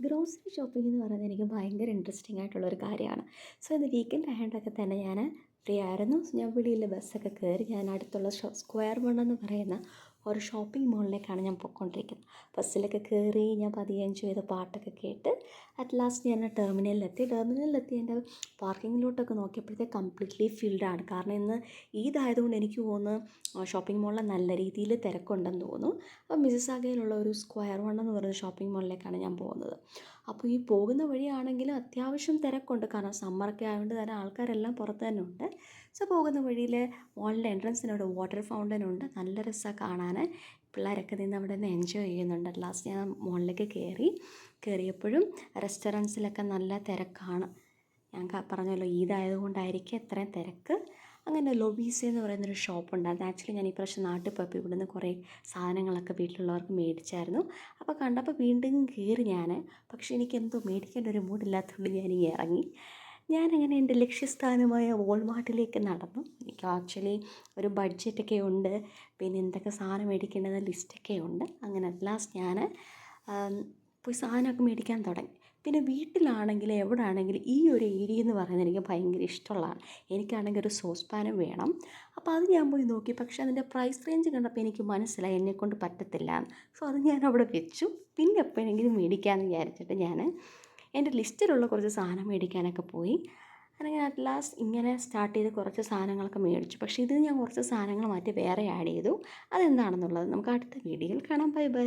Grocery shopping എന്ന് പറയുന്നത് എനിക്ക് ഭയങ്കര ഇൻട്രസ്റ്റിംഗ് ആയിട്ടുള്ളൊരു കാര്യമാണ്. സോ ഇന്ന് വീക്കെൻഡ് ആയതുകൊണ്ടൊക്കെ തന്നെ ഞാൻ ഫ്രീ ആയിരുന്നു. ഞാൻ വെളിയിൽ ബസ്സൊക്കെ കയറി ഞാൻ അടുത്തുള്ള സ്ക്വയർ വൺ എന്ന് പറയുന്ന ഒരു ഷോപ്പിംഗ് മോളിലേക്കാണ് ഞാൻ പോയിക്കൊണ്ടിരിക്കുന്നത്. ബസ്സിലൊക്കെ കയറി ഞാൻ പതിയെ എൻജോയ് ചെയ്ത് പാട്ടൊക്കെ കേട്ട് അറ്റ് ലാസ്റ്റ് ഞാൻ ടെർമിനലിലെത്തി എൻ്റെ പാർക്കിങ്ങിലോട്ടൊക്കെ നോക്കിയപ്പോഴത്തേക്ക് കംപ്ലീറ്റ്ലി ഫിൽഡാണ്. കാരണം ഇന്ന് ഈദായതുകൊണ്ട് എനിക്ക് തോന്നുന്നു ഷോപ്പിംഗ് മോളിൽ നല്ല രീതിയിൽ തിരക്കുണ്ടെന്ന് തോന്നുന്നു. അപ്പോൾ മിസിസാഗയിലുള്ള ഒരു സ്ക്വയർ വൺ എന്ന് പറയുന്ന ഷോപ്പിംഗ് മോളിലേക്കാണ് ഞാൻ പോകുന്നത്. അപ്പോൾ ഈ പോകുന്ന വഴിയാണെങ്കിലും അത്യാവശ്യം തിരക്കുണ്ട്. കാരണം സമ്മറൊക്കെ ആയതുകൊണ്ട് തന്നെ ആൾക്കാരെല്ലാം പുറത്ത് തന്നെ ഉണ്ട്. സോ പോകുന്ന വഴിയിൽ മോളിൻ്റെ എൻട്രൻസിനവിടെ വാട്ടർ ഫൗണ്ടൻ ഉണ്ട്. നല്ല രസമാണ് കാണാൻ. പിള്ളേരൊക്കെ നിന്ന് അവിടെ നിന്ന് എൻജോയ് ചെയ്യുന്നുണ്ട്. ലാസ്റ്റ് ഞാൻ മോളിലേക്ക് കയറിയപ്പോഴും റെസ്റ്റോറൻറ്റ്സിലൊക്കെ നല്ല തിരക്കാണ്. ഞാൻ പറഞ്ഞല്ലോ ഈദായതുകൊണ്ടായിരിക്കും എത്രയും തിരക്ക്. അങ്ങനെ ലൊബീസ എന്ന് പറയുന്നൊരു ഷോപ്പുണ്ടായിരുന്നു. ആക്ച്വലി ഞാൻ ഈ പ്രാവശ്യം നാട്ടിൽ പോയപ്പോൾ ഇവിടുന്ന് കുറേ സാധനങ്ങളൊക്കെ വീട്ടിലുള്ളവർക്ക് മേടിച്ചായിരുന്നു. അപ്പോൾ കണ്ടപ്പോൾ വീണ്ടും കയറി ഞാൻ. പക്ഷേ എനിക്കെന്തോ മേടിക്കേണ്ട ഒരു മൂഡില്ലാത്തതുകൊണ്ട് ഞാനിങ്ങനെ ഇറങ്ങി. ഞാനങ്ങനെ എൻ്റെ ലക്ഷ്യസ്ഥാനമായ വോൾമാർട്ടിലേക്ക് നടന്നു. എനിക്ക് ആക്ച്വലി ഒരു ബഡ്ജറ്റൊക്കെ ഉണ്ട്, പിന്നെ എന്തൊക്കെ സാധനം മേടിക്കേണ്ടത് ലിസ്റ്റൊക്കെ ഉണ്ട്. അങ്ങനെ ലാസ്റ്റ് ഞാൻ പോയി സാധനമൊക്കെ മേടിക്കാൻ തുടങ്ങി. പിന്നെ വീട്ടിലാണെങ്കിൽ എവിടെ ആണെങ്കിലും ഈ ഒരു ഏരിയ എന്ന് പറയുന്നത് എനിക്ക് ഭയങ്കര ഇഷ്ടമുള്ളതാണ്. എനിക്കാണെങ്കിൽ ഒരു സോസ് പാനും വേണം. അപ്പോൾ അത് ഞാൻ പോയി നോക്കി. പക്ഷേ അതിൻ്റെ പ്രൈസ് റേഞ്ച് കണ്ടപ്പോൾ എനിക്ക് മനസ്സിലായി എന്നെക്കൊണ്ട് പറ്റത്തില്ല എന്ന്. സോ അത് ഞാൻ അവിടെ വെച്ചു. പിന്നെ എപ്പോഴെങ്കിലും മേടിക്കാമെന്ന് വിചാരിച്ചിട്ട് ഞാൻ എൻ്റെ ലിസ്റ്റിലുള്ള കുറച്ച് സാധനം മേടിക്കാനൊക്കെ പോയി. അങ്ങനെ അറ്റ് ലാസ്റ്റ് ഇങ്ങനെ സ്റ്റാർട്ട് ചെയ്ത് കുറച്ച് സാധനങ്ങളൊക്കെ മേടിച്ചു. പക്ഷേ ഇതിന് ഞാൻ കുറച്ച് സാധനങ്ങൾ മാറ്റി വേറെ ആഡ് ചെയ്തു. അതെന്താണെന്നുള്ളത് നമുക്ക് അടുത്ത വീഡിയോയിൽ കാണാം. Bye bye.